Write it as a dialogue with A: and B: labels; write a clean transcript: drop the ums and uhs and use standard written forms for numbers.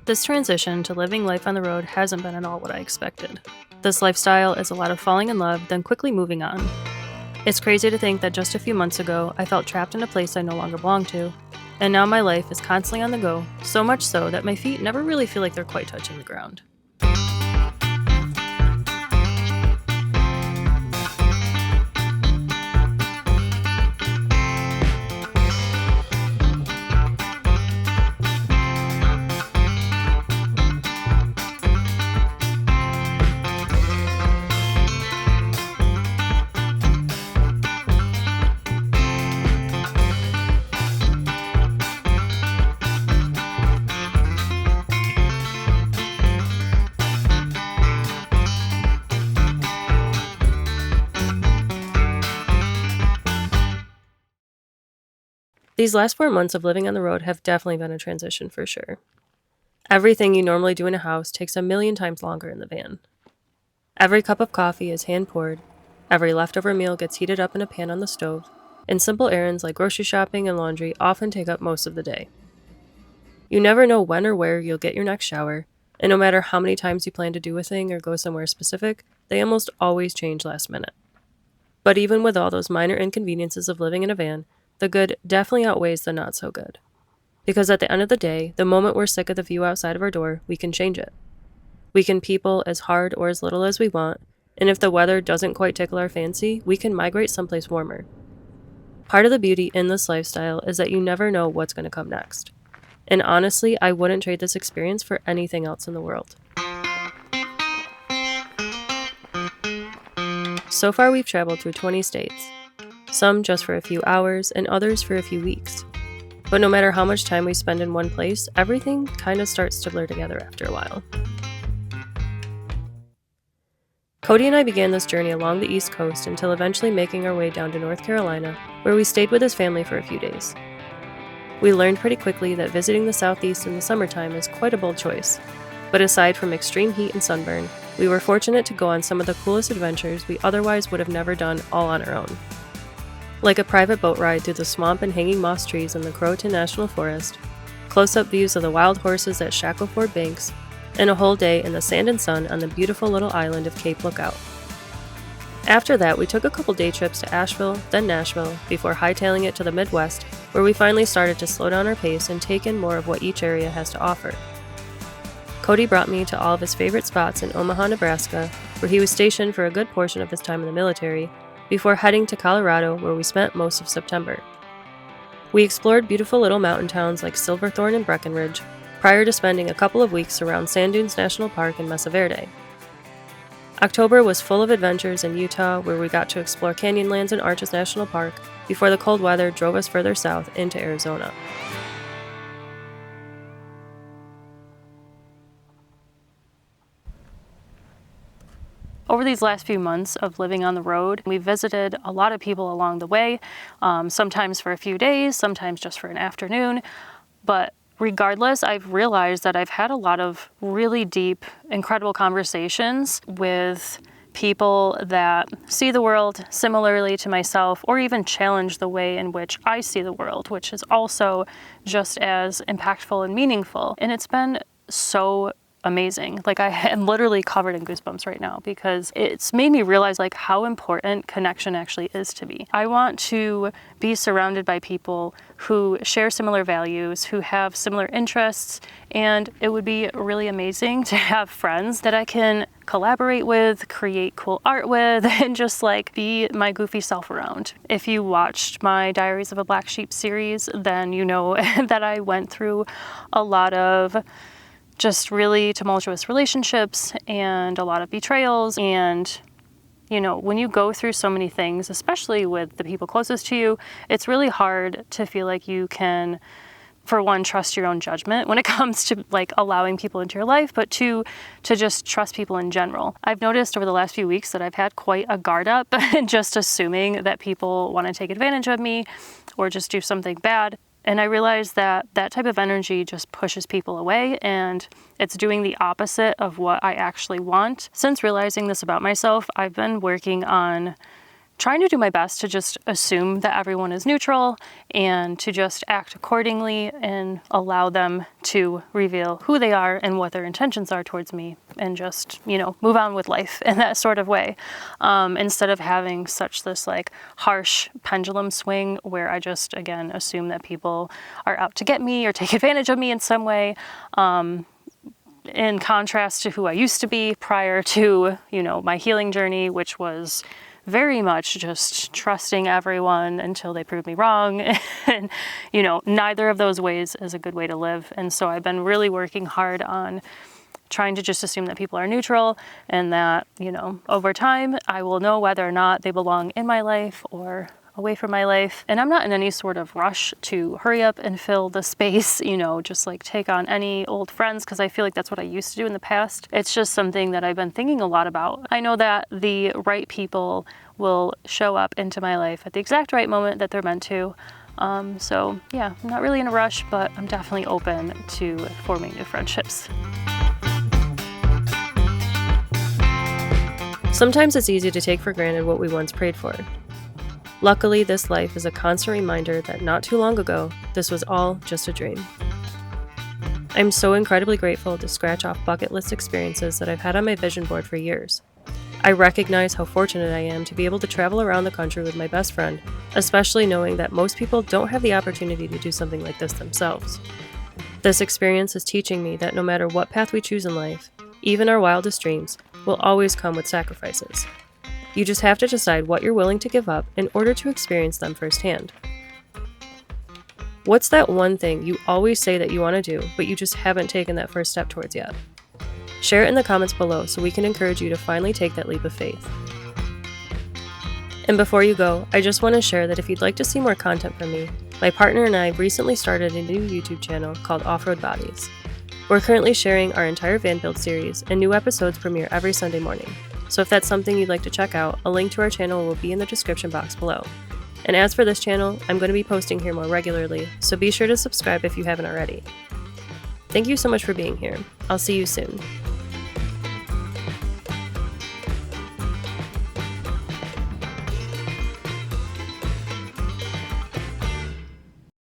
A: This transition to living life on the road hasn't been at all what I expected. This lifestyle is a lot of falling in love, then quickly moving on. It's crazy to think that just a few months ago, I felt trapped in a place I no longer belong to, and now my life is constantly on the go, so much so that my feet never really feel like they're quite touching the ground. These last 4 months of living on the road have definitely been a transition for sure. Everything you normally do in a house takes a million times longer in the van. Every cup of coffee is hand-poured, every leftover meal gets heated up in a pan on the stove, and simple errands like grocery shopping and laundry often take up most of the day. You never know when or where you'll get your next shower, and no matter how many times you plan to do a thing or go somewhere specific, they almost always change last minute. But even with all those minor inconveniences of living in a van, the good definitely outweighs the not so good. Because at the end of the day, the moment we're sick of the view outside of our door, we can change it. We can people as hard or as little as we want, and if the weather doesn't quite tickle our fancy, we can migrate someplace warmer. Part of the beauty in this lifestyle is that you never know what's going to come next. And honestly, I wouldn't trade this experience for anything else in the world. So far, we've traveled through 20 states. Some just for a few hours, and others for a few weeks. But no matter how much time we spend in one place, everything kind of starts to blur together after a while. Cody and I began this journey along the East Coast until eventually making our way down to North Carolina, where we stayed with his family for a few days. We learned pretty quickly that visiting the Southeast in the summertime is quite a bold choice, but aside from extreme heat and sunburn, we were fortunate to go on some of the coolest adventures we otherwise would have never done all on our own. Like a private boat ride through the swamp and hanging moss trees in the Croatan National Forest, close-up views of the wild horses at Shackleford Banks, and a whole day in the sand and sun on the beautiful little island of Cape Lookout. After that, we took a couple day trips to Asheville, then Nashville, before hightailing it to the Midwest, where we finally started to slow down our pace and take in more of what each area has to offer. Cody brought me to all of his favorite spots in Omaha, Nebraska, where he was stationed for a good portion of his time in the military, before heading to Colorado, where we spent most of September. We explored beautiful little mountain towns like Silverthorne and Breckenridge, prior to spending a couple of weeks around Sand Dunes National Park in Mesa Verde. October was full of adventures in Utah, where we got to explore Canyonlands and Arches National Park, before the cold weather drove us further south into Arizona. Over these last few months of living on the road, we visited a lot of people along the way, sometimes for a few days, sometimes just for an afternoon. But regardless, I've realized that I've had a lot of really deep, incredible conversations with people that see the world similarly to myself, or even challenge the way in which I see the world, which is also just as impactful and meaningful. And it's been so amazing. Like, I am literally covered in goosebumps right now because it's made me realize like how important connection actually is to me. I want to be surrounded by people who share similar values, who have similar interests, and it would be really amazing to have friends that I can collaborate with, create cool art with, and just like be my goofy self around. If you watched my Diaries of a Black Sheep series, then you know that I went through a lot of just really tumultuous relationships and a lot of betrayals. And, you know, when you go through so many things, especially with the people closest to you, it's really hard to feel like you can, for one, trust your own judgment when it comes to like allowing people into your life, but two, to just trust people in general. I've noticed over the last few weeks that I've had quite a guard up and just assuming that people want to take advantage of me or just do something bad. And I realized that that type of energy just pushes people away, and it's doing the opposite of what I actually want. Since realizing this about myself, I've been working on trying to do my best to just assume that everyone is neutral and to just act accordingly and allow them to reveal who they are and what their intentions are towards me, and just, move on with life in that sort of way. Instead of having such this like harsh pendulum swing where I just, again, assume that people are out to get me or take advantage of me in some way. In contrast to who I used to be prior to, my healing journey, which was very much just trusting everyone until they proved me wrong. And, neither of those ways is a good way to live. And so I've been really working hard on trying to just assume that people are neutral, and that, over time I will know whether or not they belong in my life or away from my life. And I'm not in any sort of rush to hurry up and fill the space, just like take on any old friends, because I feel like that's what I used to do in the past. It's just something that I've been thinking a lot about. I know that the right people will show up into my life at the exact right moment that they're meant to. So yeah, I'm not really in a rush, but I'm definitely open to forming new friendships.
B: Sometimes it's easy to take for granted what we once prayed for. Luckily, this life is a constant reminder that not too long ago, this was all just a dream. I'm so incredibly grateful to scratch off bucket list experiences that I've had on my vision board for years. I recognize how fortunate I am to be able to travel around the country with my best friend, especially knowing that most people don't have the opportunity to do something like this themselves. This experience is teaching me that no matter what path we choose in life, even our wildest dreams will always come with sacrifices. You just have to decide what you're willing to give up in order to experience them firsthand. What's that one thing you always say that you want to do, but you just haven't taken that first step towards yet? Share it in the comments below so we can encourage you to finally take that leap of faith. And before you go, I just want to share that if you'd like to see more content from me, my partner and I recently started a new YouTube channel called Off-Road Bodies. We're currently sharing our entire van build series, and new episodes premiere every Sunday morning. So if that's something you'd like to check out, a link to our channel will be in the description box below. And as for this channel, I'm going to be posting here more regularly, so be sure to subscribe if you haven't already. Thank you so much for being here. I'll see you soon.